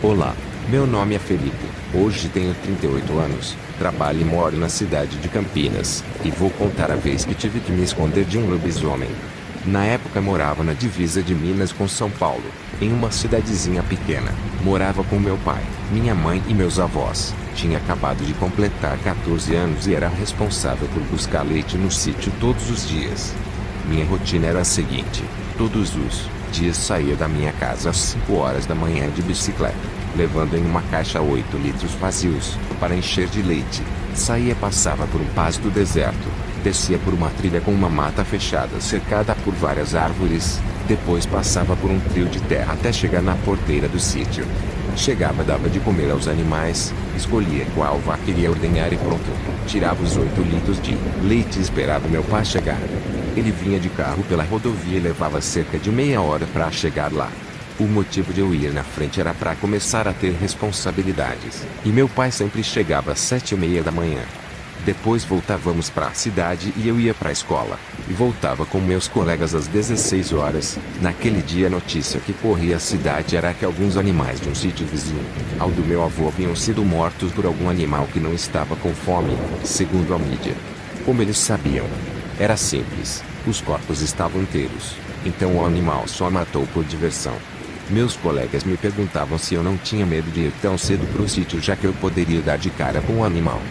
Olá, meu nome é Felipe, hoje tenho 38 anos, trabalho e moro na cidade de Campinas, e vou contar a vez que tive que me esconder de um lobisomem. Na época morava na divisa de Minas com São Paulo, em uma cidadezinha pequena. Morava com meu pai, minha mãe e meus avós. Tinha acabado de completar 14 anos e era responsável por buscar leite no sítio todos os dias. Minha rotina era a seguinte: todos os dias saía da minha casa às 5 horas da manhã de bicicleta, levando em uma caixa 8 litros vazios, para encher de leite. Saía, passava por um pasto deserto, descia por uma trilha com uma mata fechada cercada por várias árvores, depois passava por um trio de terra até chegar na porteira do sítio. Chegava, dava de comer aos animais, escolhia qual vaca queria ordenhar e pronto. Tirava os 8 litros de leite e esperava meu pai chegar. Ele vinha de carro pela rodovia e levava cerca de meia hora para chegar lá. O motivo de eu ir na frente era para começar a ter responsabilidades, e meu pai sempre chegava às 7:30 da manhã. Depois voltávamos para a cidade e eu ia para a escola, e voltava com meus colegas às 16 horas. Naquele dia a notícia que corria a cidade era que alguns animais de um sítio vizinho ao do meu avô haviam sido mortos por algum animal que não estava com fome, segundo a mídia. Como eles sabiam? Era simples, os corpos estavam inteiros, então o animal só matou por diversão. Meus colegas me perguntavam se eu não tinha medo de ir tão cedo para o sítio, já que eu poderia dar de cara com o animal.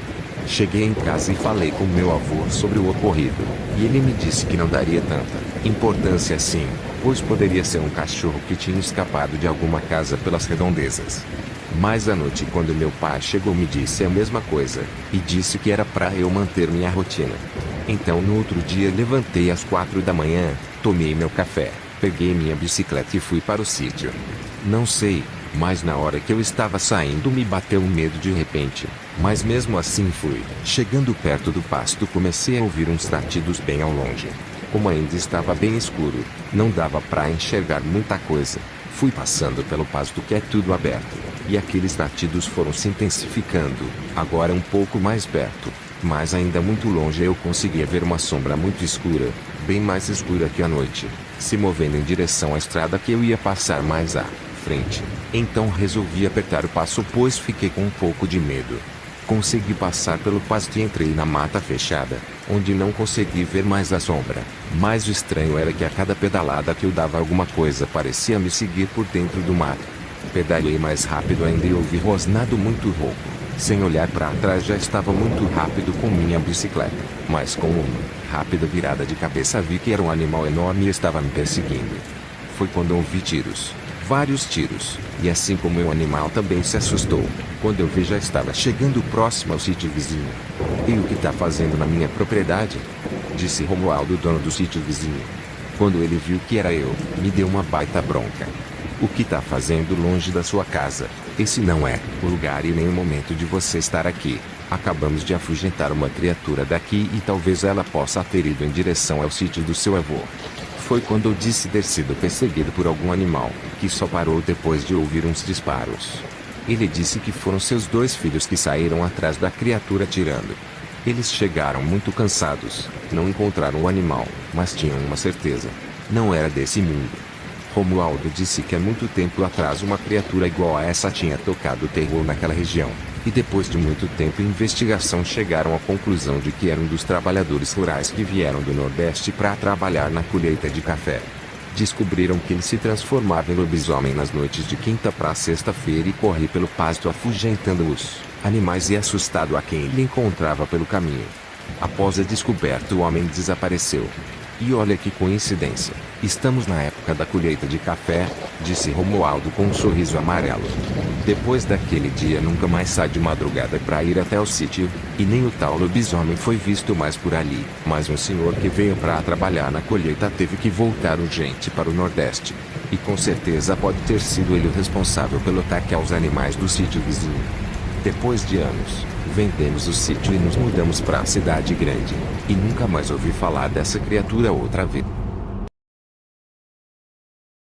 Cheguei em casa e falei com meu avô sobre o ocorrido, e ele me disse que não daria tanta importância assim, pois poderia ser um cachorro que tinha escapado de alguma casa pelas redondezas. Mas à noite, quando meu pai chegou, me disse a mesma coisa, e disse que era para eu manter minha rotina. Então no outro dia levantei às 4 da manhã, tomei meu café, peguei minha bicicleta e fui para o sítio. Não sei, mas na hora que eu estava saindo me bateu um medo de repente, mas mesmo assim fui. Chegando perto do pasto comecei a ouvir uns latidos bem ao longe. Como ainda estava bem escuro, não dava para enxergar muita coisa. Fui passando pelo pasto que é tudo aberto, e aqueles latidos foram se intensificando, agora um pouco mais perto, mas ainda muito longe. Eu conseguia ver uma sombra muito escura, bem mais escura que a noite, se movendo em direção à estrada que eu ia passar mais à frente. Então resolvi apertar o passo, pois fiquei com um pouco de medo. Consegui passar pelo pasto e entrei na mata fechada, onde não consegui ver mais a sombra. Mas o estranho era que a cada pedalada que eu dava alguma coisa parecia me seguir por dentro do mato. Pedalei mais rápido ainda e ouvi rosnado muito rouco. Sem olhar para trás já estava muito rápido com minha bicicleta, mas com uma rápida virada de cabeça vi que era um animal enorme e estava me perseguindo. Foi quando ouvi tiros. Vários tiros, e assim como o animal também se assustou. Quando eu vi já estava chegando próximo ao sítio vizinho. "E o que tá fazendo na minha propriedade?" disse Romualdo, dono do sítio vizinho. Quando ele viu que era eu, me deu uma baita bronca. "O que tá fazendo longe da sua casa? Esse não é o lugar e nem o momento de você estar aqui. Acabamos de afugentar uma criatura daqui e talvez ela possa ter ido em direção ao sítio do seu avô." Foi quando eu disse ter sido perseguido por algum animal, que só parou depois de ouvir uns disparos. Ele disse que foram seus 2 filhos que saíram atrás da criatura atirando. Eles chegaram muito cansados, não encontraram o animal, mas tinham uma certeza: não era desse mundo. Romualdo disse que há muito tempo atrás uma criatura igual a essa tinha tocado terror naquela região, e depois de muito tempo e investigação chegaram à conclusão de que era um dos trabalhadores rurais que vieram do Nordeste para trabalhar na colheita de café. Descobriram que ele se transformava em lobisomem nas noites de quinta para sexta-feira e corria pelo pasto afugentando os animais e assustado a quem ele encontrava pelo caminho. Após a descoberta, o homem desapareceu. "E olha que coincidência, estamos na época da colheita de café", disse Romualdo com um sorriso amarelo. Depois daquele dia nunca mais saí de madrugada para ir até o sítio, e nem o tal lobisomem foi visto mais por ali. Mas um senhor que veio para trabalhar na colheita teve que voltar urgente para o Nordeste. E com certeza pode ter sido ele o responsável pelo ataque aos animais do sítio vizinho. Depois de anos, vendemos o sítio e nos mudamos para a cidade grande. E nunca mais ouvi falar dessa criatura outra vez.